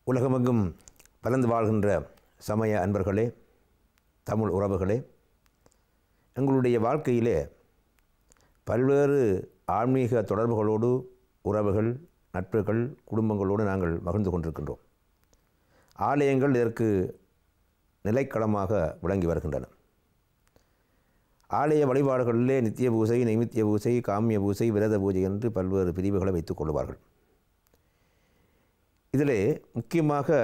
உலகமெங்கும் பறந்து வாழ்கின்ற சமய அன்பர்களே, தமிழ் உறவுகளே, எங்களுடைய வாழ்க்கையிலே பல்வேறு ஆன்மீக தொடர்புகளோடு உறவுகள், நட்புகள், குடும்பங்களோடு நாங்கள் மகிழ்ந்து கொண்டிருக்கின்றோம். ஆலயங்கள் இதற்கு நிலைக்களமாக விளங்கி வருகின்றன. ஆலய வழிபாடுகளிலே நித்திய பூசை, நைமித்திய பூசை, காமிய பூசை, விரத பூஜை என்று பல்வேறு பிரிவுகளை வைத்துக் கொள்வார்கள். இதிலே முக்கியமாக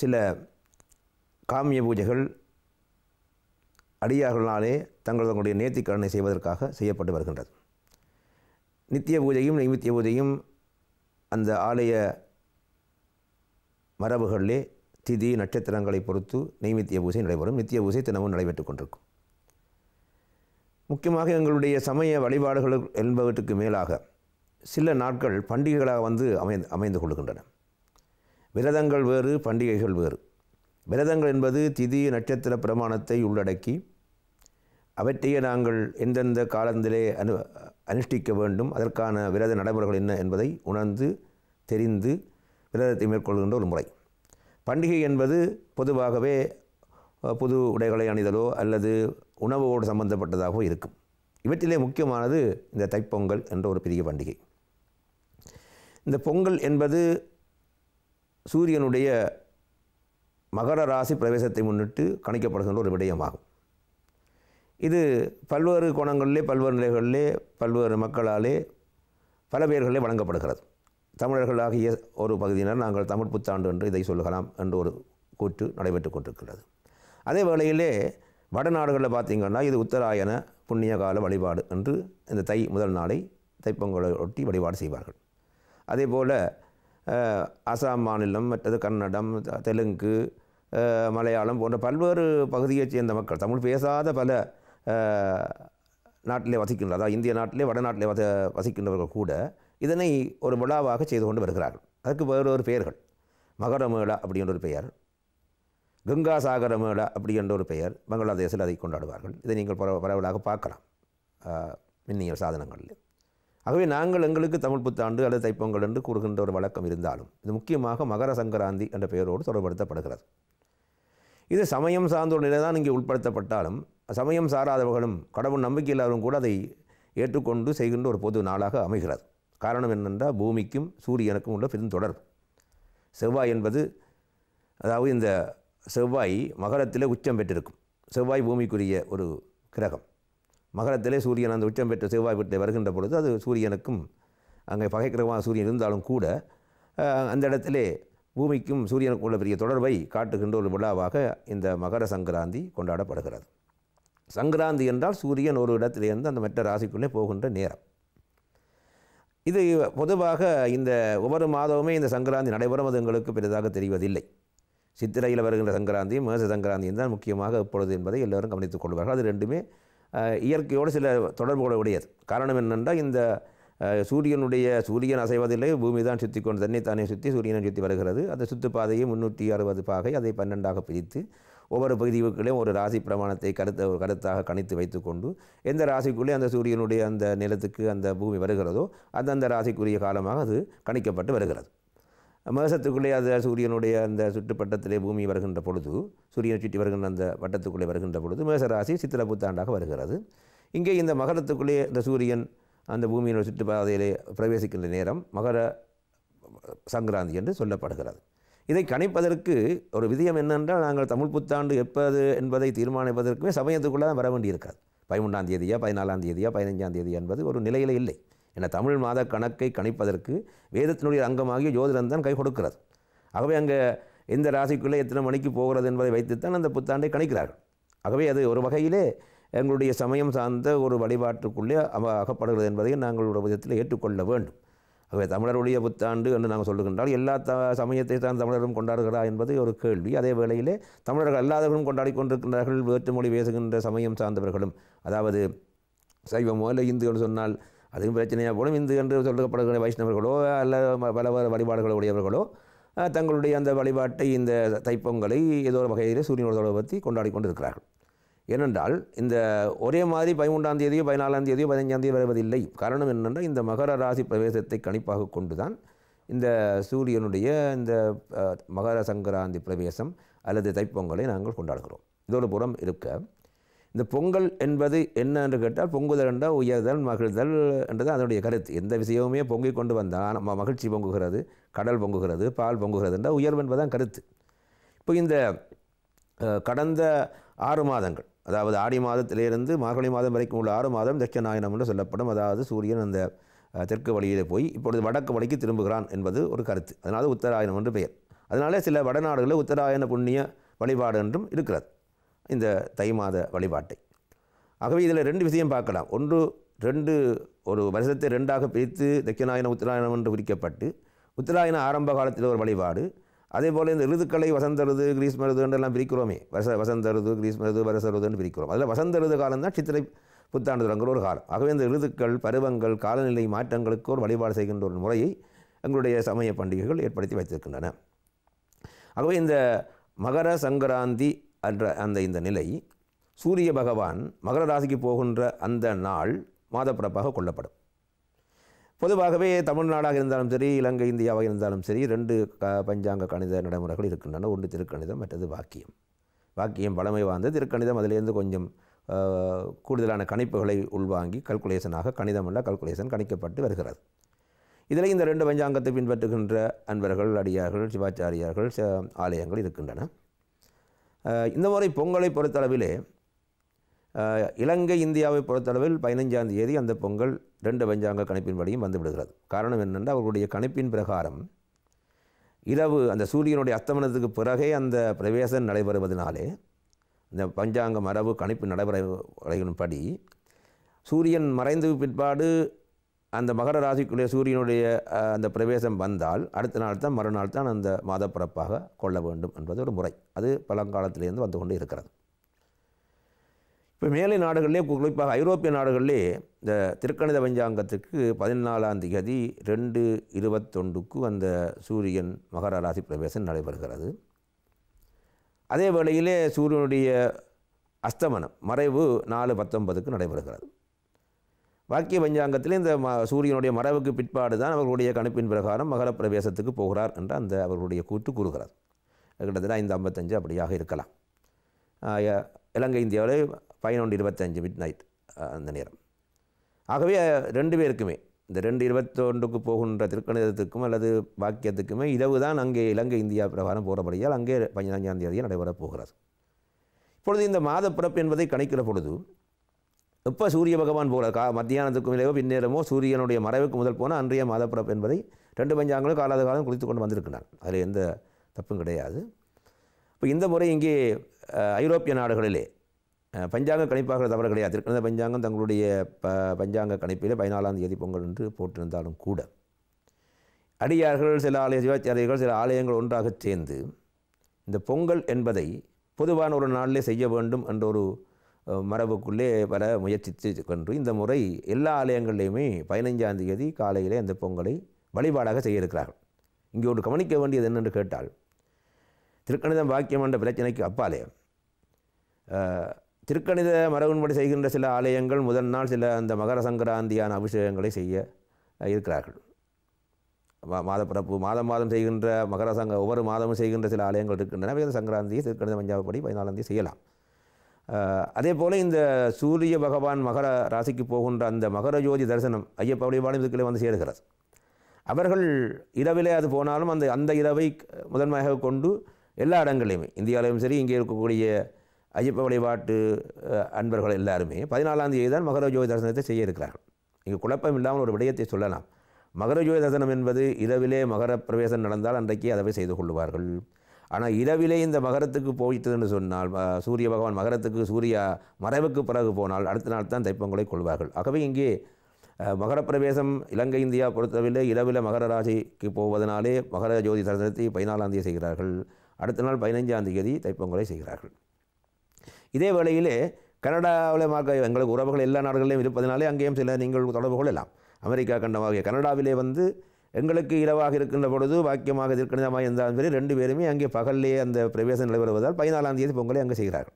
சில காமிய பூஜைகள் அடியார்களாலே தங்களுடைய நேர்த்திக்கடனை செய்வதற்காக செய்யப்பட்டு வருகின்றது. நித்திய பூஜையும் நைமித்திய பூஜையும் அந்த ஆலய மரபுகளிலே திதி நட்சத்திரங்களை பொறுத்து நைமித்திய பூஜை நடைபெறும். நித்திய பூஜை தினமும் நடைபெற்று கொண்டிருக்கும். முக்கியமாக எங்களுடைய சமய வழிபாடுகள் என்பவற்றுக்கு மேலாக சில நாட்கள் பண்டிகைகளாக அமைந்து கொள்கின்றன. விரதங்கள் வேறு, பண்டிகைகள் வேறு. விரதங்கள் என்பது திதி நட்சத்திர பிரமாணத்தை உள்ளடக்கி அவற்றையே நாங்கள் எந்தெந்த காலத்திலே அனுஷ்டிக்க வேண்டும், அதற்கான விரத நடைமுறைகள் என்ன என்பதை உணர்ந்து தெரிந்து விரதத்தை மேற்கொள்கின்ற ஒரு முறை. பண்டிகை என்பது பொதுவாகவே புது உடைகளை அணிதலோ அல்லது உணவோடு சம்பந்தப்பட்டதாகவோ இருக்கும். இவற்றிலே முக்கியமானது இந்த தைப்பொங்கல் என்ற ஒரு பெரிய பண்டிகை. இந்த பொங்கல் என்பது சூரியனுடைய மகர ராசி பிரவேசத்தை முன்னிட்டு கணிக்கப்படுகின்ற ஒரு விடயமாகும். இது பல்வேறு கோணங்களிலே, பல்வேறு நிலைகளிலே, பல்வேறு மக்களாலே, பல பேர்களிலே வழங்கப்படுகிறது. தமிழர்களாகிய ஒரு பகுதியினர் நாங்கள் தமிழ் புத்தாண்டு என்று இதை சொல்லலாம் என்ற ஒரு கூற்று நடைபெற்று கொண்டிருக்கிறது. அதே வேளையிலே வடநாடுகளில் பார்த்திங்கன்னா இது உத்தராயண புண்ணிய கால வழிபாடு என்று இந்த தை முதல் நாளை தைப்பொங்கலை ஒட்டி வழிபாடு செய்வார்கள். அதே போல் அசாம் மாநிலம், மற்றது கன்னடம், தெலுங்கு, மலையாளம் போன்ற பல்வேறு பகுதியைச் சேர்ந்த மக்கள், தமிழ் பேசாத பல நாட்டிலே வசிக்கின்ற, அதாவது இந்திய நாட்டிலே வடநாட்டிலே வசிக்கின்றவர்கள் கூட இதனை ஒரு விழாவாக செய்து கொண்டு வருகிறார்கள். அதுக்கு வேறொரு பெயர்கள், மகரமேளா அப்படின்ற ஒரு பெயர், கங்கா சாகர மேளா அப்படி என்ற ஒரு பெயர் பங்களாதேசில் அதை கொண்டாடுவார்கள். இதை நீங்கள் பரவலாக பார்க்கலாம் மின்னியல் சாதனங்களில். ஆகவே நாங்கள் எங்களுக்கு தமிழ் புத்தாண்டு அல்லது தைப்பொங்கல் என்று கூறுகின்ற ஒரு வழக்கம் இருந்தாலும் இது முக்கியமாக மகர சங்கராந்தி என்ற பெயரோடு தொடர்படுத்தப்படுகிறது. இது சமயம் சார்ந்த ஒரு நிலை தான் இங்கே உட்படுத்தப்பட்டாலும் சமயம் சாராதவர்களும் கடவுள் நம்பிக்கை இல்லாதவரும் கூட அதை ஏற்றுக்கொண்டு செய்கின்ற ஒரு பொது நாளாக அமைகிறது. காரணம் என்னென்றால் பூமிக்கும் சூரியனுக்கும் உள்ள பெருந்தொடர்பு. செவ்வாய் என்பது, அதாவது இந்த செவ்வாய் மகரத்திலே உச்சம் பெற்றிருக்கும். செவ்வாய் பூமிக்குரிய ஒரு கிரகம். மகரத்திலே சூரியன் அந்த உச்சம் பெற்ற செவ்வாய் வீட்டில் வருகின்ற பொழுது அது சூரியனுக்கும், அங்கே பகை கிரகமாக சூரியன் இருந்தாலும் கூட அந்த இடத்திலே பூமிக்கும் சூரியனுக்கும் உள்ள பெரிய தொடர்பை காட்டுகின்ற ஒரு விழாவாக இந்த மகர சங்கராந்தி கொண்டாடப்படுகிறது. சங்கராந்தி என்றால் சூரியன் ஒரு இடத்திலிருந்து அந்த மற்ற ராசிக்குள்ளே போகின்ற நேரம். இது பொதுவாக இந்த ஒவ்வொரு மாதமுமே இந்த சங்கராந்தி நடைபெறும். அது எங்களுக்கு பெரிதாக தெரிவதில்லை. சித்திரையில் வருகின்ற சங்கராந்தியும் மேச சங்கராந்தியும் தான் முக்கியமாக எப்பொழுது என்பதை எல்லோரும் கவனித்துக் கொள்வார்கள். அது ரெண்டுமே இயற்கையோடு சில தொடர்புகளை உடையது. காரணம் என்னென்றால் இந்த சூரியன் அசைவதில்லை, பூமி தான் சுற்றி கொண்டு தன்னைத்தானே சுற்றி சூரியனை சுற்றி வருகிறது. அந்த சுற்றுப்பாதையை 360 பாகை, அதை 12ஆக பிரித்து ஒவ்வொரு பகுதிக்குள்ளேயும் ஒரு ராசி பிரமாணத்தை கருத்தாக கணித்து வைத்துக்கொண்டு எந்த ராசிக்குள்ளே அந்த சூரியனுடைய அந்த நிலத்துக்கு அந்த பூமி வருகிறதோ அந்தந்த ராசிக்குரிய காலமாக அது கணிக்கப்பட்டு வருகிறது. மேசத்துக்குள்ளே அது சூரியனுடைய அந்த சுற்றுப்பட்டத்திலே பூமி வருகின்ற பொழுது, சூரியனை சுற்றி வருகின்ற அந்த வட்டத்துக்குள்ளே வருகின்ற பொழுது மேசராசி சித்திரை புத்தாண்டாக வருகிறது. இங்கே இந்த மகரத்துக்குள்ளே இந்த சூரியன் அந்த பூமியினுடைய சுற்றுப்பாதையிலே பிரவேசிக்கின்ற நேரம் மகர சங்கராந்தி என்று சொல்லப்படுகிறது. இதை கணிப்பதற்கு ஒரு விதியம் என்னென்றால் நாங்கள் தமிழ் புத்தாண்டு எப்போது என்பதை தீர்மானிப்பதற்குமே சமயத்துக்குள்ளே தான் வர வேண்டியிருக்கிறது. 13ஆம் தேதியா 14ஆம் தேதியா 15ஆம் தேதி என்பது ஒரு நிலையில் இல்லை. என தமிழ் மாத கணக்கை கணிப்பதற்கு வேதத்தினுடைய அங்கமாகிய ஜோதிடம் தான் கை கொடுக்கிறது. ஆகவே அங்கே எந்த ராசிக்குள்ளே எத்தனை மணிக்கு போகிறது என்பதை வைத்துத்தான் அந்த புத்தாண்டை கணிக்கிறார்கள். ஆகவே அது ஒரு வகையிலே எங்களுடைய சமயம் சார்ந்த ஒரு வழிபாட்டுக்குள்ளே அகப்படுகிறது என்பதையும் நாங்கள் ஒரு விதத்தில் ஏற்றுக்கொள்ள வேண்டும். ஆகவே தமிழருடைய புத்தாண்டு என்று நாங்கள் சொல்லுகின்றால் எல்லா சமயத்தை தான் தமிழரும் கொண்டாடுகிறா என்பது ஒரு கேள்வி. அதே வேளையிலே தமிழர்கள் அல்லாதவர்களும் கொண்டாடி கொண்டிருக்கின்றார்கள். வேற்றுமொழி பேசுகின்ற சமயம் சார்ந்தவர்களும், அதாவது சைவமோ இல்லை இந்து என்று சொன்னால் அதுவும் பிரச்சனையாக போலும். இந்து என்று சொல்லப்படுகிற வைஷ்ணவர்களோ அல்ல பல வழிபாடுகளை உடையவர்களோ தங்களுடைய அந்த வழிபாட்டை, இந்த தைப்பொங்கலை ஏதோ ஒரு வகையில் சூரியனோட தொடர்பை கொண்டாடி கொண்டிருக்கிறார்கள். ஏனென்றால் இந்த ஒரே மாதிரி 13ஆம் தேதியோ 14ஆம் தேதியோ 15ஆம் தேதி வருவதில்லை. காரணம் என்னென்றால் இந்த மகர ராசி பிரவேசத்தை கணிப்பாக கொண்டு தான் இந்த சூரியனுடைய இந்த மகர சங்கராந்தி பிரவேசம் அல்லது தைப்பொங்கலை நாங்கள் கொண்டாடுகிறோம். இதோடு புறம் இருக்க இந்த பொங்கல் என்பது என்ன என்று கேட்டால் பொங்குதல் என்றால் உயர்தல் மகிழ்தல் என்றது அதனுடைய கருத்து. எந்த விஷயமுமே பொங்கிக் கொண்டு வந்தால் மகிழ்ச்சி பொங்குகிறது, கடல் பொங்குகிறது, பால் பொங்குகிறது என்றால் உயர்வு என்பதுதான் கருத்து. இப்போ இந்த கடந்த 6 மாதங்கள், அதாவது ஆடி மாதத்திலிருந்து மார்கழி மாதம் வரைக்கும் உள்ள 6 மாதம் தட்சநாயனம் என்று சொல்லப்படும். அதாவது சூரியன் அந்த தெற்கு வழியிலே போய் இப்பொழுது வடக்கு வழிக்கு திரும்புகிறான் என்பது ஒரு கருத்து. அதனால் உத்தராயணம் என்று பெயர். அதனால சில வடநாடுகளில் உத்தராயண புண்ணிய வழிபாடு என்றும் இருக்கிறது இந்த தை மாத வழிபாட்டை. ஆகவே இதில் 2 விஷயம் பார்க்கலாம். ஒன்று, ஒரு வருஷத்தை 2ஆக பிரித்து தட்சிணாயனம் உத்தராயணம் என்று பிரிக்கப்பட்டு உத்தராயண ஆரம்ப காலத்தில் ஒரு வழிபாடு. அதே போல் இந்த ருதுக்களை வசந்த ருது, கிரீஷ்ம ருது என்றெல்லாம் பிரிக்கிறோமே, வசந்த ருது, கிரீஷ்ம ருது, வருஷ ருது என்று பிரிக்கிறோம். அதில் வசந்த ருது காலம் தான் சித்திரை புத்தாண்டு தொடங்குற ஒரு காலம். ஆகவே இந்த ருதுக்கள், பருவங்கள், காலநிலை மாற்றங்களுக்கு ஒரு வழிபாடு செய்கின்ற ஒரு முறையை எங்களுடைய சமய பண்டிகைகள் ஏற்படுத்தி வைத்திருக்கின்றன. ஆகவே இந்த மகர சங்கராந்தி என்ற இந்த நிலை சூரிய பகவான் மகர ராசிக்கு போகின்ற அந்த நாள் மாதப்பிறப்பாக கொள்ளப்படும். பொதுவாகவே தமிழ்நாடாக இருந்தாலும் சரி, இலங்கை இந்தியாவாக இருந்தாலும் சரி, 2 பஞ்சாங்க கணித நடைமுறைகள் இருக்கின்றன. ஒன்று திருக்கணிதம், மற்றது வாக்கியம். வாக்கியம் பழமை வாய்ந்த, திருக்கணிதம் அதிலிருந்து கொஞ்சம் கூடுதலான கணிப்புகளை உள்வாங்கி கல்குலேஷனாக, கணிதம் அல்ல கல்குலேஷன் கணிக்கப்பட்டு வருகிறது. இதில் இந்த 2 பஞ்சாங்கத்தை பின்பற்றுகின்ற அன்பர்கள், அடியார்கள், சிவாச்சாரியார்கள், ஆலயங்கள் இருக்கின்றன. இந்த முறை பொங்கலை பொறுத்தளவிலே இலங்கை இந்தியாவை பொறுத்தளவில் 15ஆம் தேதி அந்த பொங்கல் 2 பஞ்சாங்க கணிப்பின்படியும் வந்துவிடுகிறது. காரணம் என்னென்றால் அவர்களுடைய கணிப்பின் பிரகாரம் இரவு அந்த சூரியனுடைய அஸ்தமனத்துக்கு பிறகே அந்த பிரவேசம் நடைபெறுவதனாலே இந்த பஞ்சாங்க மரபு கணிப்பு நடைமுறைகளின்படி சூரியன் மறைந்து பிற்பாடு அந்த மகர ராசிக்குள்ளே சூரியனுடைய அந்த பிரவேசம் வந்தால் அடுத்த நாள் தான், மறுநாள் தான் அந்த மாதப்பிறப்பாக கொள்ள வேண்டும் என்பது ஒரு முறை. அது பழங்காலத்திலிருந்து வந்து கொண்டு இருக்கிறது. இப்போ மேலை நாடுகளிலே, குறிப்பாக ஐரோப்பிய நாடுகளிலே இந்த திருக்கணித பஞ்சாங்கத்துக்கு 14ஆம் தேதி 2:21 அந்த சூரியன் மகர ராசி பிரவேசம் நடைபெறுகிறது. அதே வேளையிலே சூரியனுடைய அஸ்தமனம் மறைவு 4:19 நடைபெறுகிறது. வாக்கிய பஞ்சாங்கத்தில் இந்த சூரியனுடைய மறைவுக்கு பிற்பாடு தான் அவர்களுடைய கணிப்பின் பிரகாரம் மகர பிரவேசத்துக்கு போகிறார் என்று அந்த அவர்களுடைய கூற்று கூறுகிறது. கிட்டத்தட்ட 5:55 அப்படியாக இருக்கலாம். இலங்கை இந்தியாவில் 11:25 மிட் நைட் அந்த நேரம். ஆகவே 2 பேருக்குமே இந்த 2:21 போகின்ற திருக்கணிதத்துக்கும் அல்லது வாக்கியத்துக்குமே இரவு தான் அங்கே இலங்கை இந்தியா பிரகாரம் போகிறபடியால் அங்கே 15ஆம் தேதியை நடைபெறப் போகிறது. இப்பொழுது இந்த மாத பிறப்பு என்பதை கணிக்கிற பொழுது எப்போ சூரிய பகவான் போகிற மத்தியானத்துக்கும் இலையோ பின்னேரமோ சூரியனுடைய மறைவுக்கு முதல் போனால் அன்றைய மாதப்பிறப்பு என்பதை 2 பஞ்சாங்களும் காலாத காலம் குறித்து கொண்டு வந்திருக்கிறார். அதில் எந்த தப்பும் கிடையாது. இப்போ இந்த முறை இங்கே ஐரோப்பிய நாடுகளிலே பஞ்சாங்க கணிப்பாக தவறு கிடையாது. திருக்கணித பஞ்சாங்கம் தங்களுடைய பஞ்சாங்க கணிப்பிலே 14ஆம் தேதி பொங்கல் என்று போட்டிருந்தாலும் கூட அடியார்கள், சில ஆலய சிவாச்சாரியர்கள், சில ஆலயங்கள் ஒன்றாக சேர்ந்து இந்த பொங்கல் என்பதை பொதுவான ஒரு நாளிலே செய்ய வேண்டும் என்ற ஒரு மரபுக்குள்ளே வர முயற்சித்து கொண்டு இந்த முறை எல்லா ஆலயங்கள்லேயுமே 15ஆம் தேதி காலையிலே அந்த பொங்கலை வழிபாடாக செய்ய இருக்கிறார்கள். இங்கே ஒரு கவனிக்க வேண்டியது என்னென்று கேட்டால், திருக்கணிதம் வாக்கியம் என்ற பிரச்சனைக்கு அப்பாலே திருக்கணித மரபின்படி செய்கின்ற சில ஆலயங்கள் முதல் நாள் சில அந்த மகர சங்கராந்தியான அபிஷேகங்களை செய்ய இருக்கிறார்கள். மாதப்பிறப்பு மாதம் செய்கின்ற ஒவ்வொரு மாதமும் செய்கின்ற சில ஆலயங்கள் இருக்கின்றன. வேத சங்கராந்தியை திருக்கணித பஞ்சாபப்படி 14ஆம் தேதி செய்யலாம். அதே போல் இந்த சூரிய பகவான் மகர ராசிக்கு போகின்ற அந்த மகர ஜோதி தரிசனம் ஐயப்ப வழிபாடு இதுக்குள்ளே வந்து சேர்கிறது. அவர்கள் இரவிலே அது போனாலும் அந்த இரவை முதன்மையாக கொண்டு எல்லா இடங்களையுமே இந்தியாவிலும் சரி, இங்கே இருக்கக்கூடிய ஐயப்ப வழிபாட்டு அன்பர்கள் எல்லாருமே 14ஆம் தேதி தான் மகர ஜோதி தரிசனத்தை செய்ய இருக்கிறார்கள். இங்கே குழப்பம் இல்லாமல் ஒரு விடயத்தை சொல்லலாம். மகர ஜோதி தரிசனம் என்பது இரவிலே மகர பிரவேசம் நடந்தால் அன்றைக்கு அதை செய்து கொள்வார்கள். ஆனால் இரவிலே இந்த மகரத்துக்கு போயிட்டதுன்னு சொன்னால், சூரிய பகவான் மகரத்துக்கு சூரிய மறைவுக்கு பிறகு போனால் அடுத்த நாள் தான் தைப்பொங்கலை கொள்வார்கள். ஆகவே இங்கே மகர பிரவேசம் இலங்கை இந்தியா பொறுத்தவரை இரவில் மகர ராசிக்கு போவதனாலே மகர ஜோதி தரிசனத்தை 14ஆம் தேதி செய்கிறார்கள். அடுத்த நாள் 15ஆம் தேதி தைப்பொங்கலை செய்கிறார்கள். இதே வேளையிலே கனடாவில் எங்களுக்கு உறவுகள் எல்லா நாடுகளிலும் இருப்பதனாலே அங்கேயும் சில நீங்கள் தொடர்பு கொள்ளலாம். அமெரிக்கா கண்டமாகிய கனடாவிலே எங்களுக்கு இரவாக இருக்கின்ற பொழுது வாக்கியமாக திருக்கணிதமாக இருந்தாலும் சரி 2 பேருமே அங்கே பகல்லே அந்த பிரவேசம் நடைபெறுவதால் 14ஆம் தேதி பொங்கலை அங்கே செய்கிறார்கள்.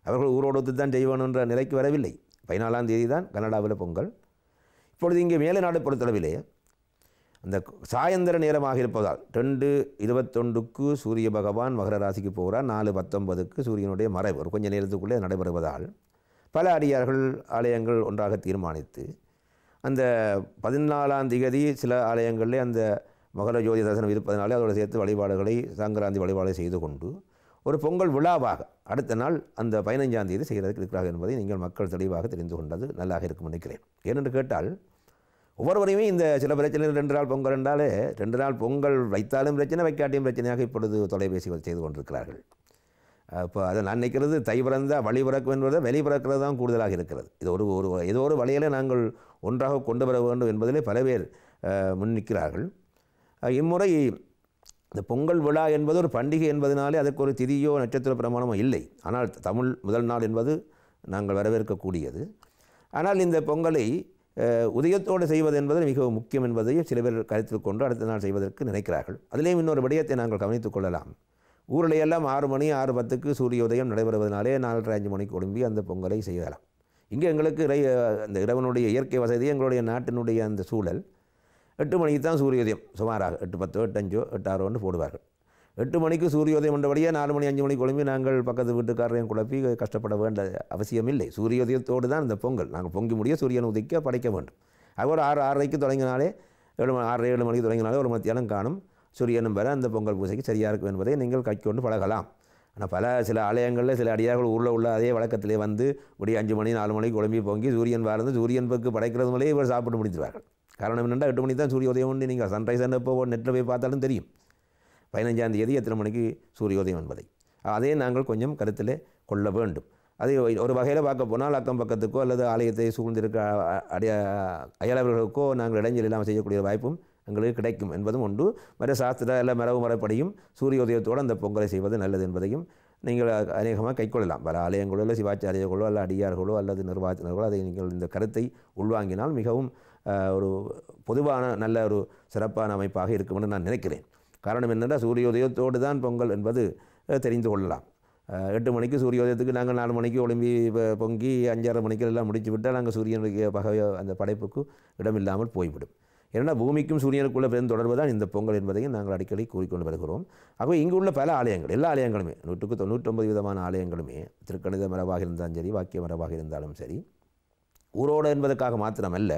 அவர்கள் ஊரோடு தான் செய்வோம் என்ற நிலைக்கு வரவில்லை. 14ஆம் தேதி தான் கனடாவில் பொங்கல். இப்பொழுது இங்கே மேலை நாடு பொறுத்தளவிலே அந்த சாயந்தர நேரமாக இருப்பதால் 2:21க்கு சூரிய பகவான் மகர ராசிக்கு போகிறார், 4:19க்கு சூரியனுடைய மறைவு ஒரு கொஞ்சம் நேரத்துக்குள்ளே நடைபெறுவதால் பல அடியார்கள் ஆலயங்கள் ஒன்றாக தீர்மானித்து அந்த 14ஆம் திகதி சில ஆலயங்களில் அந்த மகர ஜோதி தரிசனம் இருப்பதனாலே அதோடு சேர்த்து வழிபாடுகளை சங்கராந்தி வழிபாடு செய்து கொண்டு ஒரு பொங்கல் விழாவாக அடுத்த நாள் அந்த 15ஆம் தேதி செய்கிறதுக்கு இருக்கிறார்கள் என்பதை நீங்கள் மக்கள் தெளிவாக தெரிந்து கொண்டது நல்லாக இருக்கும் நினைக்கிறேன். ஏனென்று கேட்டால் ஒவ்வொருவரையுமே இந்த சில பிரச்சனைகள் 2 நாள் பொங்கல் என்றாலே 2 நாள் பொங்கல் வைத்தாலும் பிரச்சனை வைக்காட்டியும் பிரச்சனையாக இப்பொழுது தொலைபேசி செய்து கொண்டிருக்கிறார்கள். இப்போ அதை நான் நினைக்கிறது தை பிறந்தால் வழி பிறக்கும் என்பதை வெளி பிறக்கிறது தான் கூடுதலாக இருக்கிறது. இது ஏதோ ஒரு வழியில் நாங்கள் ஒன்றாக கொண்டு வர வேண்டும் என்பதிலே பல பேர் முன்னிற்கிறார்கள். இம்முறை இந்த பொங்கல் விழா என்பது ஒரு பண்டிகை என்பதனாலே அதற்கு ஒரு திதியோ நட்சத்திர பிரமாணமோ இல்லை. ஆனால் தமிழ் முதல் நாள் என்பது நாங்கள் வரவேற்கக்கூடியது. ஆனால் இந்த பொங்கலை உதயத்தோடு செய்வது என்பது மிகவும் முக்கியம் என்பதையும் சில பேர் கருத்தில் கொண்டு அடுத்த நாள் செய்வதற்கு நினைக்கிறார்கள். அதிலேயும் இன்னொரு விடயத்தை நாங்கள் கவனித்துக் கொள்ளலாம். ஊரிலையெல்லாம் 6 மணி 6:10க்கு சூரிய உதயம் நடைபெறுவதனாலே 4:30-5 மணிக்கு ஒழும்பி அந்த பொங்கலை செய்யலாம். இங்கே எங்களுக்கு அந்த இறைவனுடைய இயற்கை வசதி எங்களுடைய நாட்டினுடைய அந்த சூழல் 8 மணிக்கு தான் சூரியோதயம் சுமாராக 8:10 8:05 8:06 போடுவார்கள். 8 மணிக்கு சூரியோதயம் என்றபடியே 4 மணி 5 மணிக்கு ஒழும்பி நாங்கள் பக்கத்து வீட்டுக்காரரையும் குழப்பி கஷ்டப்பட வேண்டிய அவசியமில்லை. சூரியோதயத்தோடு தான் இந்த பொங்கல் நாங்கள் பொங்கி முடிய சூரியன் உதிக்க படைக்க வேண்டும். அதுபோல் 6:30க்கு தொடங்கினாலே 6-7 மணிக்கு தொடங்கினாலே ஒரு மத்தியானம் காணும் சூரியனும் பெற அந்த பொங்கல் பூஜைக்கு சரியாக இருக்கும் என்பதை நீங்கள் கைக்கொண்டு பழகலாம். ஆனால் சில ஆலயங்களில் சில அடியார்கள் ஊரில் உள்ள அதே வழக்கத்திலே வந்து இப்படி 5 மணி 4 மணிக்கு ஒழும்பி பொங்கி சூரியன் வாழ்ந்து சூரியனுக்கு படைக்கிறது மேலே இவர் சாப்பிட்டு முடித்துவார்கள். காரணம் என்னென்னா 8 மணிக்கு தான் சூரியோதயம் உண்டு. நீங்கள் சன்ரைஸ் எப்போ நெட்டில் போய் பார்த்தாலும் தெரியும் 15ஆம் தேதி எத்தனை மணிக்கு சூரியோதயம் என்பதை. அதே நாங்கள் கொஞ்சம் கருத்தில் கொள்ள வேண்டும். அது ஒரு வகையில் பார்க்க போனால் அக்கம் பக்கத்துக்கோ அல்லது ஆலயத்தை சூழ்ந்திருக்க அயலவர்களுக்கோ நாங்கள் இடைஞ்சல் இல்லாமல் செய்யக்கூடிய வாய்ப்பும் எங்களுக்கு கிடைக்கும் என்பதும் உண்டு. மற்ற சாஸ்திர அல்ல மரபு முறைப்படியும் சூரியோதயத்தோடு அந்த பொங்கலை செய்வது நல்லது என்பதையும் நீங்கள் அநேகமாக கைக்கொள்ளலாம். பல ஆலயங்களோ இல்லை சிவாச்சாரியர்களோ அல்ல அடியார்களோ அல்லது நிர்வாகத்தினர்களோ அதை நீங்கள் இந்த கருத்தை உள்வாங்கினால் மிகவும் ஒரு பொதுவான நல்ல ஒரு சிறப்பான அமைப்பாக இருக்கும் என்று நான் நினைக்கிறேன். காரணம் என்னென்றால் சூரியோதயத்தோடு தான் பொங்கல் என்பது தெரிந்து கொள்ளலாம். 8 மணிக்கு சூரியோதயத்துக்கு நாங்கள் 4 மணிக்கு ஒளிம்பி பொங்கி 5-6 மணிக்கு எல்லாம் முடித்து விட்டால் நாங்கள் சூரியனுடைய அந்த படைப்புக்கு இடமில்லாமல் போய்விடும். ஏன்னா பூமிக்கும் சூரியனுக்குள்ள பெரும் தொடர்பு தான் இந்த பொங்கல் என்பதையும் நாங்கள் அடிக்கடி கூறிக்கொண்டு வருகிறோம். ஆகவே இங்கு உள்ள பல ஆலயங்கள் எல்லா ஆலயங்களுமே 100க்கு 99 விதமான ஆலயங்களுமே திருக்கணித மரபாக இருந்தாலும் சரி வாக்கிய மரபாக இருந்தாலும் சரி ஊரோடு என்பதற்காக மாத்திரமல்ல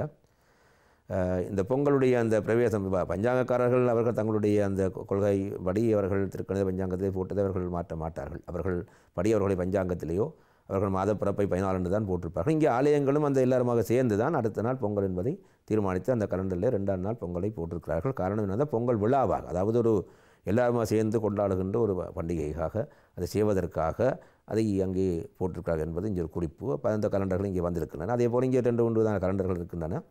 இந்த பொங்கலுடைய அந்த பிரவேசம் பஞ்சாங்கக்காரர்கள் அவர்கள் தங்களுடைய அந்த கொள்கை படி அவர்கள் திருக்கணித பஞ்சாங்கத்தை போட்டதை அவர்கள் மாற்ற மாட்டார்கள். அவர்கள் படி அவர்களுடைய பஞ்சாங்கத்திலேயோ அவர்கள் மாத பிறப்பை 14 தான் போட்டிருப்பார்கள். இங்கே ஆலயங்களும் அந்த எல்லாருமாக சேர்ந்து தான் அடுத்த நாள் பொங்கல் என்பதை தீர்மானித்து அந்த கலண்டரில் 2ஆம் நாள் பொங்கலை போட்டிருக்கிறார்கள். காரணம் என்னன்னா பொங்கல் விழாவாக அதாவது ஒரு எல்லாருமா சேர்ந்து கொண்டாடுகின்ற ஒரு பண்டிகைக்காக அதை செய்வதற்காக அதை அங்கே போட்டிருக்கிறார்கள் என்பது இங்கே ஒரு குறிப்பு. அப்போ அந்த கலண்டர்கள் இங்கே வந்திருக்கின்றன. அதே போல் இங்கே 2 தான் கலண்டர்கள் இருக்கின்றன.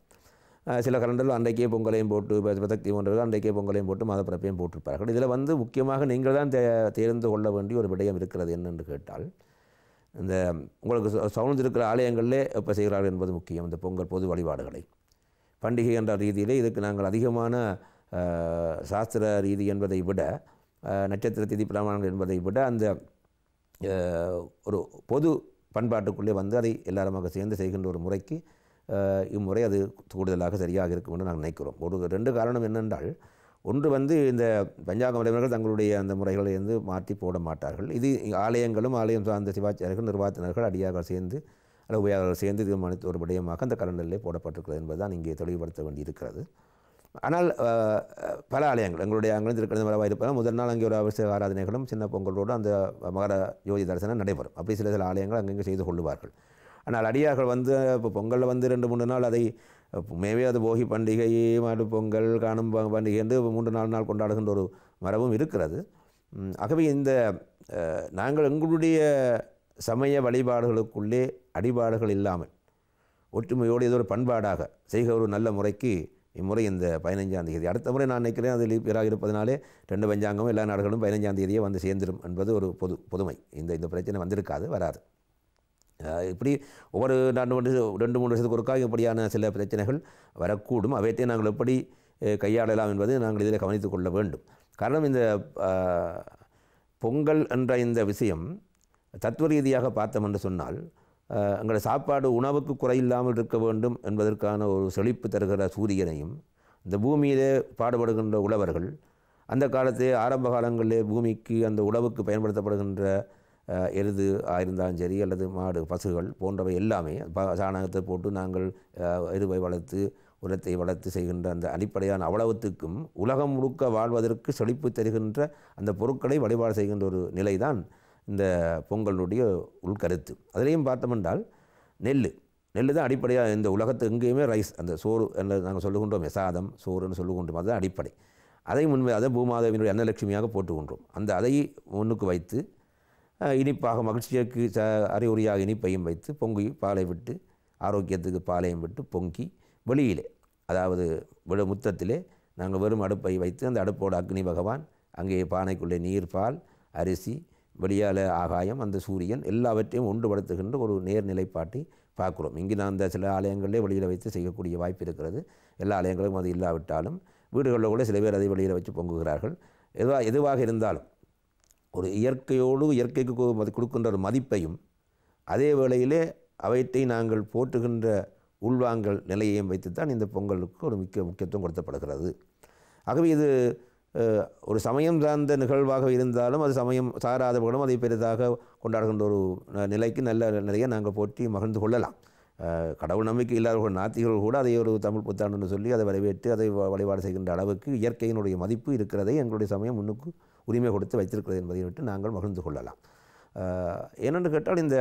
சில கலண்டர்கள் அன்றைக்கே பொங்கலையும் போட்டு பிரதக்தி போன்றவர்கள் அன்றைக்கே பொங்கலையும் போட்டு மாதப்பிறப்பையும் போட்டிருப்பார்கள். இதில் முக்கியமாக நீங்கள் தான் தேர்ந்து கொள்ள வேண்டிய ஒரு விடயம் இருக்கிறது என்னென்று கேட்டால் இந்த உங்களுக்கு சவுழ்ந்திருக்கிற ஆலயங்களிலே எப்போ செய்கிறார்கள் என்பது முக்கியம். இந்த பொங்கல் பொது வழிபாடுகளை பண்டிகை என்ற ரீதியிலே இதுக்கு நாங்கள் அதிகமான சாஸ்திர ரீதி என்பதை விட நட்சத்திர திதி பிரமாணங்கள் என்பதை விட அந்த ஒரு பொது பண்பாட்டுக்குள்ளே அதை எல்லாருமாக சேர்ந்து செய்கின்ற ஒரு முறைக்கு இம்முறை அது கூடுதலாக சரியாக இருக்கும் என்று நாங்கள் நினைக்கிறோம். 2 காரணம் என்னென்றால் ஒன்று இந்த பஞ்சாங்க முறைவர்கள் தங்களுடைய அந்த முறைகளை மாற்றி போட மாட்டார்கள். இது ஆலயங்களும் ஆலயம் சார்ந்த சிவாச்சாரியர்கள் நிர்வாகத்தினர்கள் அடியார்கள் சேர்ந்து அல்லது உபயாளர்கள் சேர்ந்து தீர்மானித்த ஒரு விடயமாக அந்த கலண்டரிலே போடப்பட்டிருக்கிறது என்பதுதான் இங்கே தெளிவுபடுத்த வேண்டியிருக்கிறது. ஆனால் பல ஆலயங்கள் எங்களுடைய ஆலயம் திருக்கணித மரபாக இருப்பதால் முதல் நாள் அங்கே ஒரு அவசிய ஆராதனைகளும் சின்ன பொங்கலோடு அந்த மகர ஜோதி தரிசனம் நடைபெறும். அப்படி சில ஆலயங்கள் அங்கங்கே செய்து கொள்ளுவார்கள். ஆனால் அடியார்கள் இப்போ பொங்கலில் 2-3 நாள் அதை மேவே அது போகி பண்டிகை மாட்டு பொங்கல் காணும் பண்டிகை என்று 3-4 நாள் கொண்டாடுகின்ற ஒரு மரபும் இருக்கிறது. ஆகவே இந்த நாங்கள் எங்களுடைய சமய வழிபாடுகளுக்குள்ளே அடிபாடுகள் இல்லாமல் ஒற்றுமையோடு ஏதோ ஒரு பண்பாடாக செய்க ஒரு நல்ல முறைக்கு இம்முறை இந்த 15ஆம் தேதி அடுத்த முறை நான் நினைக்கிறேன் அது லீப்பியராக இருப்பதனாலே 2 பஞ்சாங்கமும் எல்லா நாடுகளும் 15ஆம் தேதியே சேர்ந்துடும் என்பது ஒரு பொதுமை. இந்த பிரச்சனை வந்திருக்காது வராது. இப்படி ஒவ்வொரு 2-3 வருஷத்துக்கு ஒருக்கா இப்படியான சில பிரச்சனைகள் வரக்கூடும். அவையத்தை நாங்கள் எப்படி கையாளலாம் என்பது நாங்கள் இதில் கவனித்துக் கொள்ள வேண்டும். காரணம் இந்த பொங்கல் என்ற இந்த விஷயம் தத்துவ ரீதியாக பார்த்தோம் என்று சொன்னால் எங்களோட சாப்பாடு உணவுக்கு குறையில்லாமல் இருக்க வேண்டும் என்பதற்கான ஒரு செழிப்பு தருகிற சூரியனையும் இந்த பூமியிலே பாடுபடுகின்ற உழவர்கள் அந்த காலத்திலே ஆரம்ப காலங்களிலே பூமிக்கு அந்த உழவுக்கு பயன்படுத்தப்படுகின்ற எருது இருந்தாலும் சரி அல்லது மாடு பசுகள் போன்றவை எல்லாமே சாணகத்தை போட்டு நாங்கள் எருவை வளர்த்து உரத்தை வளர்த்து செய்கின்ற அந்த அடிப்படையான அவ்வளவுத்துக்கும் உலகம் முழுக்க வாழ்வதற்கு செழிப்பு தருகின்ற அந்த பொருட்களை வழிபாடு செய்கின்ற ஒரு நிலைதான் இந்த பொங்கலுடைய உள்கருத்து. அதிலையும் பார்த்தோம்னால் நெல் தான் அடிப்படையாக இந்த உலகத்து எங்கேயுமே ரைஸ் அந்த சோறு என்று நாங்கள் சொல்லுகின்றோம், சாதம் சோறுன்னு சொல்லுகின்றோம். அதுதான் அடிப்படை. அதை அதை பூமாதேவியினுடைய அன்னலட்சுமியாக போட்டுக்கொண்டோம். அதை முன்னுக்கு வைத்து இனிப்பாக மகிழ்ச்சிக்கு அறிகுறியாக இனிப்பையும் வைத்து பொங்கி பாலை விட்டு ஆரோக்கியத்துக்கு பாலையும் விட்டு பொங்கி வெளியிலே, அதாவது முத்தத்திலே நாங்கள் வெறும் அடுப்பை வைத்து அந்த அடுப்போட அக்னி பகவான், அங்கே பானைக்குள்ளே நீர், பால், அரிசி, வெளியால் ஆகாயம், அந்த சூரியன் எல்லாவற்றையும் ஒன்றுபடுத்துகின்ற ஒரு நேர்நிலைப்பாட்டை பார்க்குறோம். இங்கே நான் அந்த சில ஆலயங்களிலே வெளியில் வைத்து செய்யக்கூடிய வாய்ப்பு இருக்கிறது. எல்லா ஆலயங்களும் அது இல்லாவிட்டாலும் வீடுகளில் கூட சில பேர் அதை வெளியில் வச்சு பொங்குகிறார்கள். எதுவாக இருந்தாலும் ஒரு இயற்கைக்கு கொடுக்கின்ற ஒரு மதிப்பையும் அதே வேளையிலே அவற்றை நாங்கள் போற்றுகின்ற உள்வாங்கல் நிலையையும் வைத்துத்தான் இந்த பொங்கலுக்கு ஒரு முக்கியத்துவம் கொடுக்கப்படுகிறது. ஆகவே இது ஒரு சமயம் சார்ந்த நிகழ்வாக இருந்தாலும் அது சமயம் சாராதவர்களும் அதை பெரிதாக கொண்டாடுகின்ற ஒரு நிலைக்கு நல்ல நிலையை நாங்கள் போற்றி மகிழ்ந்து கொள்ளலாம். கடவுள் நம்பிக்கை இல்லாதவர்கள் நாத்திகர்கள் கூட அதை ஒரு தமிழ் புத்தாண்டுன்னு சொல்லி அதை வரவேற்று அதை வழிபாடு செய்கின்ற அளவுக்கு இயற்கையினுடைய மதிப்பு இருக்கிறதை எங்களுடைய சமயம் முன்னுக்கு உரிமை கொடுத்து வைத்திருக்கிறது என்பதை விட்டு நாங்கள் மகிழ்ந்து கொள்ளலாம். ஏனென்று கேட்டால் இந்த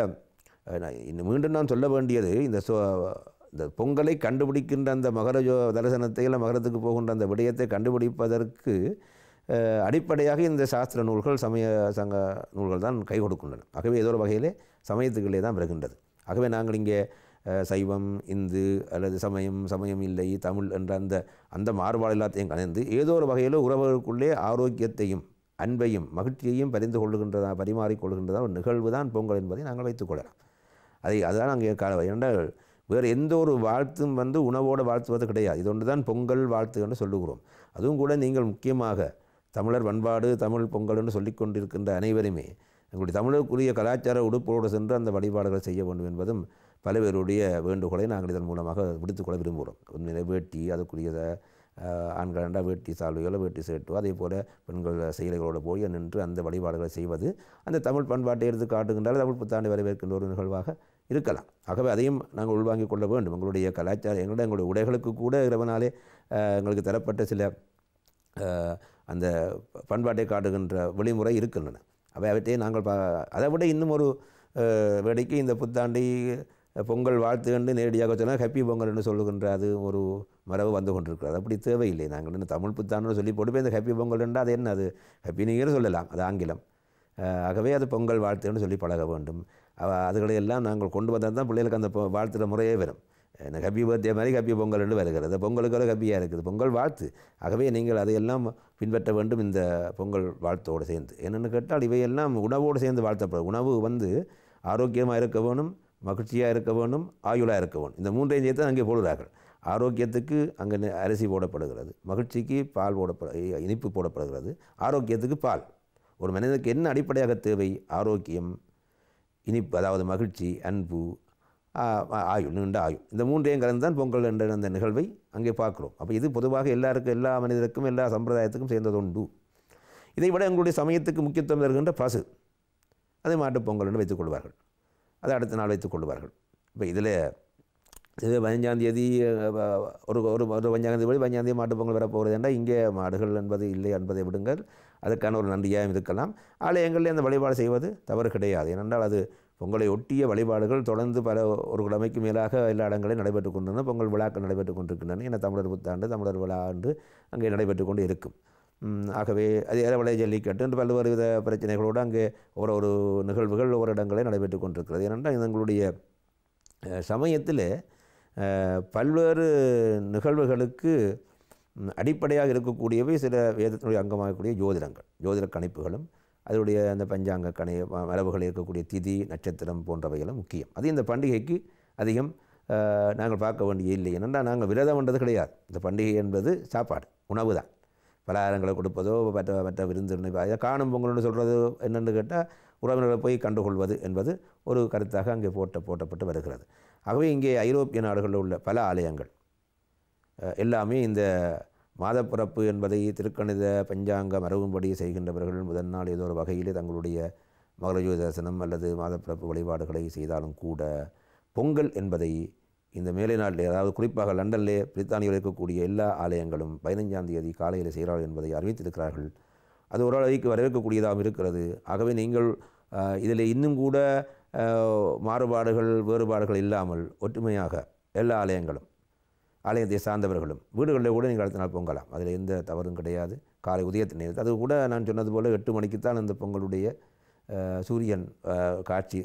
மீண்டும் நான் சொல்ல வேண்டியது இந்த பொங்கலை கண்டுபிடிக்கின்ற அந்த மகர தரிசனத்தை இல்லை மகரத்துக்கு போகின்ற அந்த விடயத்தை கண்டுபிடிப்பதற்கு அடிப்படையாக இந்த சாஸ்திர நூல்கள் சமய சங்க நூல்கள் தான் கை கொடுக்கின்றன. ஆகவே ஏதோ ஒரு வகையிலே சமயத்துக்களே தான் வருகின்றது. ஆகவே நாங்கள் இங்கே சைவம், இந்து அல்லது சமயம் இல்லை, தமிழ் என்ற அந்த மாறுபாடு எல்லாத்தையும் கலந்து ஏதோ ஒரு வகையில் உறவுகளுக்குள்ளே ஆரோக்கியத்தையும் அன்பையும் மகிழ்ச்சியையும் பரிமாறிக்கொள்கின்றதா ஒரு நிகழ்வு தான் பொங்கல் என்பதை நாங்கள் வைத்துக்கொள்ளலாம். அதுதான் நாங்கள் ஏனென்றால் வேறு எந்த ஒரு வாழ்த்தும் உணவோடு வாழ்த்துவது கிடையாது. இது ஒன்று தான் பொங்கல் வாழ்த்து என்று சொல்லுகிறோம். அதுவும் கூட நீங்கள் முக்கியமாக தமிழர் பண்பாடு, தமிழ் பொங்கல் என்று சொல்லிக்கொண்டிருக்கின்ற அனைவருமே எங்களுடைய தமிழருக்குரிய கலாச்சார உடுப்போடு சென்று அந்த வழிபாடுகளை செய்ய வேண்டும் என்பதும் பல்வேறுடைய வேண்டுகோளை நாங்கள் இதன் மூலமாக விடுத்துக்கொள்ள விரும்புகிறோம். உண்மையிலே வேட்டி, அதுக்குரிய ஆண்களண்டா வேட்டி சால்வைகளோ வேட்டி சேட்டோ, அதே போல் பெண்கள் செயல்களோடு போய் நின்று அந்த வழிபாடுகளை செய்வது அந்த தமிழ் பண்பாட்டை எடுத்து காட்டுகின்றால் தமிழ் புத்தாண்டை வரவேற்கின்ற ஒரு நிகழ்வாக இருக்கலாம். ஆகவே அதையும் நாங்கள் உள்வாங்கிக் கொள்ள வேண்டும். எங்களுடைய கலாச்சாரம் எங்களுடைய உடைகளுக்கு கூட இறைவனாலே எங்களுக்கு தரப்பட்ட சில அந்த பண்பாட்டை காட்டுகின்ற வழிமுறை இருக்கின்றன. அவற்றை நாங்கள் அதை விட இன்னும் ஒரு வேடிக்கை, இந்த புத்தாண்டை பொங்கல் வாழ்த்து என்று நேரடியாக சொன்னால் ஹாப்பி பொங்கல் என்று சொல்லுகின்ற அது ஒரு மரபு வந்து கொண்டிருக்கிறது. அப்படி தேவையில்லை. நாங்கள் இன்னும் தமிழ் புத்தாண்டு சொல்லி போட்டு இந்த ஹாப்பி பொங்கல் என்றால் அது என்ன, அது ஹாப்பி நியூ இயர் சொல்லலாம், அது ஆங்கிலம். ஆகவே அது பொங்கல் வாழ்த்துன்னு சொல்லி பழக வேண்டும். அதுகளையெல்லாம் நாங்கள் கொண்டு வந்தால் தான் பிள்ளைகளுக்கு அந்த வாழ்த்துகிற முறையே வரும். எனக்கு ஹாப்பி பர்த்டே மாதிரி ஹாப்பி பொங்கல் என்று வருகிறது. பொங்கலுக்கு ஹாப்பியாக இருக்குது, பொங்கல் வாழ்த்து. ஆகவே நீங்கள் அதையெல்லாம் பின்பற்ற வேண்டும் இந்த பொங்கல் வாழ்த்தோடு சேர்ந்து. என்னென்னு கேட்டால் இவையெல்லாம் உணவோடு சேர்ந்து வாழ்த்தப்படும். உணவு ஆரோக்கியமாக இருக்க வேணும், மகிழ்ச்சியாக இருக்க வேணும், ஆயுளாக இருக்க வேணும். இந்த மூன்றையும் சேர்த்து அங்கே போடுகிறார்கள். ஆரோக்கியத்துக்கு அங்கே அரிசி போடப்படுகிறது, மகிழ்ச்சிக்கு பால் இனிப்பு போடப்படுகிறது, ஆரோக்கியத்துக்கு பால். ஒரு மனிதனுக்கு என்ன அடிப்படையாக தேவை? ஆரோக்கியம், இனிப்பு, அதாவது மகிழ்ச்சி, அன்பு, ஆயுள், நீண்ட ஆயுள். இந்த மூன்றையும் கலந்து தான் பொங்கல் என்ற அந்த நிகழ்வை அங்கே பார்க்குறோம். அப்போ இது பொதுவாக எல்லாருக்கும், எல்லா மனிதருக்கும், எல்லா சம்பிரதாயத்துக்கும் சேர்ந்தது உண்டு. இதை விட எங்களுடைய சமயத்துக்கு முக்கியத்துவம் தருகின்ற பசு, அதை மாட்டுப் பொங்கல் என்று வைத்துக் கொள்வார்கள். அதை அடுத்த நாள் வைத்துக் கொள்வார்கள். இப்போ இதில் 15ஆம் ஒரு 15ஆம் மாட்டுப் பொங்கல் வரப்போகிறது என்றால் இங்கே மாடுகள் என்பது இல்லை என்பதை விடுங்கள், அதுக்கான ஒரு நன்றியாகவும் இருக்கலாம். ஆலயங்களில் அந்த வழிபாடு செய்வது தவறு கிடையாது. ஏனென்றால் அது பொங்கலை ஒட்டிய வழிபாடுகள் தொடர்ந்து ஒரு கிழமைக்கு மேலாக எல்லா இடங்களையும் நடைபெற்றுக் கொண்டிருந்தன. பொங்கல் விழாக்கள் நடைபெற்றுக் கொண்டிருக்கின்றன. ஏன்னா தமிழர் புத்தாண்டு, தமிழர் விழா ஆண்டு அங்கே நடைபெற்று கொண்டு இருக்கும். ஆகவே அது ஏறவளை ஜல்லிக்கட்டு என்று பல்வேறு வித பிரச்சனைகளோடு அங்கே ஒரு நிகழ்வுகள் ஒவ்வொரு இடங்களே நடைபெற்று கொண்டிருக்கிறது. ஏனென்றால் எங்களுடைய சமயத்தில் பல்வேறு நிகழ்வுகளுக்கு அடிப்படையாக இருக்கக்கூடியவை சில வேதத்தினுடைய அங்கமாகக்கூடிய ஜோதிட கணிப்புகளும் அதனுடைய அந்த பஞ்சாங்க மரபுகள் இருக்கக்கூடிய திதி, நட்சத்திரம் போன்றவைகளும் முக்கியம். அது இந்த பண்டிகைக்கு அதிகம் நாங்கள் பார்க்க வேண்டிய இல்லை. ஏனென்றால் நாங்கள் விரதம் பண்ணுறது கிடையாது. இந்த பண்டிகை என்பது சாப்பாடு, உணவு தான். பலகாரங்களை கொடுப்பதோ மற்ற விருந்து அதை காணும் பொங்கல்னு சொல்கிறது என்னென்னு கேட்டால் உறவினர்களை போய் கண்டுகொள்வது என்பது ஒரு கருத்தாக அங்கே போட்டப்பட்டு வருகிறது. ஆகவே இங்கே ஐரோப்பிய நாடுகளில் உள்ள பல ஆலயங்கள் எல்லாமே இந்த மாதப்பிறப்பு என்பதை திருக்கணித பஞ்சாங்க மரபும்படி செய்கின்றவர்கள் முதல் நாள் ஏதோ ஒரு வகையிலே தங்களுடைய மகரஜோதி தரிசனம் அல்லது மாதப்பிறப்பு வழிபாடுகளை செய்தாலும் கூட பொங்கல் என்பதை இந்த மேலை நாட்டிலே, அதாவது குறிப்பாக லண்டனிலே பிரித்தானியில் இருக்கக்கூடிய எல்லா ஆலயங்களும் 15ஆம் தேதி காலையில் செய்கிறார்கள் என்பதை அறிவித்திருக்கிறார்கள். அது ஓரளவுக்கு வரவேற்கக்கூடியதாகவும் இருக்கிறது. ஆகவே நீங்கள் இதில் இன்னும் கூட மாறுபாடுகள் வேறுபாடுகள் இல்லாமல் ஒற்றுமையாக எல்லா ஆலயத்தை சார்ந்தவர்களும் வீடுகளில் கூட நீங்கள் அடுத்த நாள் பொங்கலாம். அதில் எந்த தவறும் கிடையாது. காலை உதயத்தின் நேரத்தில் அது கூட நான் சொன்னது போல் 8 மணிக்குத்தான் அந்த பொங்கலுடைய சூரியன் காட்சி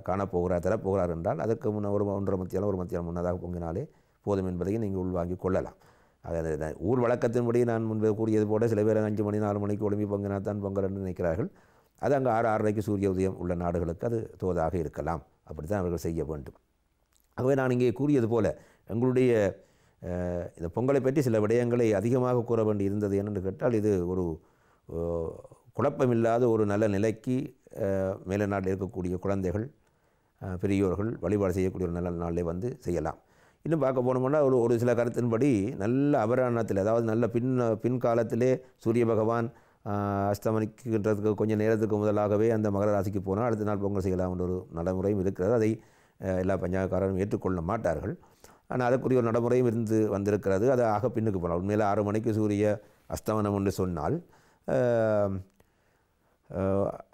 தரப்போகிறார் என்றால் அதற்கு முன்ன ஒரு 1.5 மத்தியானம் முன்னதாக பொங்கினாலே போதும் என்பதையும் நீங்கள் உள்வாங்கிக் கொள்ளலாம். அது ஊர் வழக்கத்தின்படி நான் முன்பு கூறியது போல சில பேர் 5 மணி 4 மணிக்கு ஒளிம்பி பொங்கினால் தான் பொங்கல் என்று நினைக்கிறார்கள். அது அங்கே 6:30க்கு சூரிய உதயம் உள்ள நாடுகளுக்கு அது தோதாக இருக்கலாம். அப்படி தான் அவர்கள் செய்ய வேண்டும். ஆகவே நான் இங்கே கூறியது போல எங்களுடைய இந்த பொங்கலை பற்றி சில விடயங்களை அதிகமாக கூற வேண்டி இருந்தது என்னென்று கேட்டால், இது ஒரு குழப்பமில்லாத ஒரு நல்ல நிலைக்கு மேலே நாட்டில் இருக்கக்கூடிய குழந்தைகள் பெரியோர்கள் வழிபாடு செய்யக்கூடிய ஒரு நல்ல நாளிலே வந்து செய்யலாம். இன்னும் பார்க்க போனோம்னா ஒரு சில கருத்தின்படி நல்ல அபராணத்தில், அதாவது நல்ல பின்காலத்திலே சூரிய பகவான் அஸ்தமனிக்கின்றதுக்கு கொஞ்சம் நேரத்துக்கு முதலாகவே அந்த மகர ராசிக்கு போனால் அடுத்த நாள் பொங்கல் செய்யலாம் என்ற ஒரு நடைமுறையும் இருக்கிறது. அதை எல்லா பஞ்சாங்கக்காரரும் ஏற்றுக்கொள்ள மாட்டார்கள். ஆனால் அதற்குரிய ஒரு நடைமுறையும் வந்திருக்கிறது. அது ஆக பின்னுக்கு போனால் உண்மையில் 6 மணிக்கு சூரிய அஸ்தமனம் என்று சொன்னால்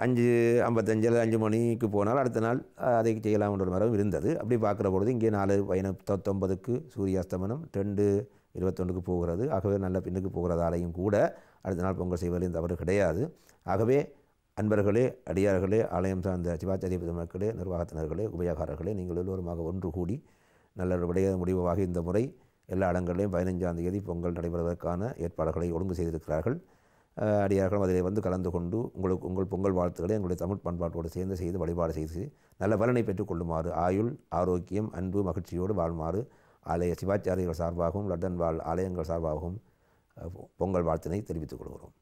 5:55 அல்லது 5 மணிக்கு போனால் அடுத்த நாள் அதை செய்யலாம் என்ற ஒரு மரபும் இருந்தது. அப்படி பார்க்குற பொழுது இங்கே 4:19க்கு சூரிய அஸ்தமனம் 2:21க்கு போகிறது. ஆகவே நல்ல பின்னுக்கு போகிறதாலையும் கூட அடுத்த நாள் பொங்கல் செய்வதில் தவறு கிடையாது. ஆகவே அன்பர்களே, அடியார்களே, ஆலயம் சார்ந்த சிவாச்சாரிய பெருமக்களே, நிர்வாகத்தினர்களே, உபயோகாரர்களே, நீங்கள் எல்லோருமாக ஒன்று கூடி நல்ல முடிவாக இந்த முறை எல்லா இடங்களிலும் 15ஆம் தேதி பொங்கல் நடைபெறுவதற்கான ஏற்பாடுகளை ஒழுங்கு செய்திருக்கிறார்கள். அடியார்களும் அதில் வந்து கலந்து கொண்டு உங்கள் பொங்கல் வாழ்த்துக்களை எங்களுடைய தமிழ் பண்பாட்டோடு செய்து வழிபாடு செய்து நல்ல பலனை பெற்றுக்கொள்ளுமாறு, ஆயுள் ஆரோக்கியம் அன்பு மகிழ்ச்சியோடு வாழ்மாறு ஆலய சிவாச்சாரியர்கள் சார்பாகவும் லண்டன் வாழ் ஆலயங்கள் சார்பாகவும் பொங்கல் வாழ்த்தினை தெரிவித்துக் கொள்கிறோம்.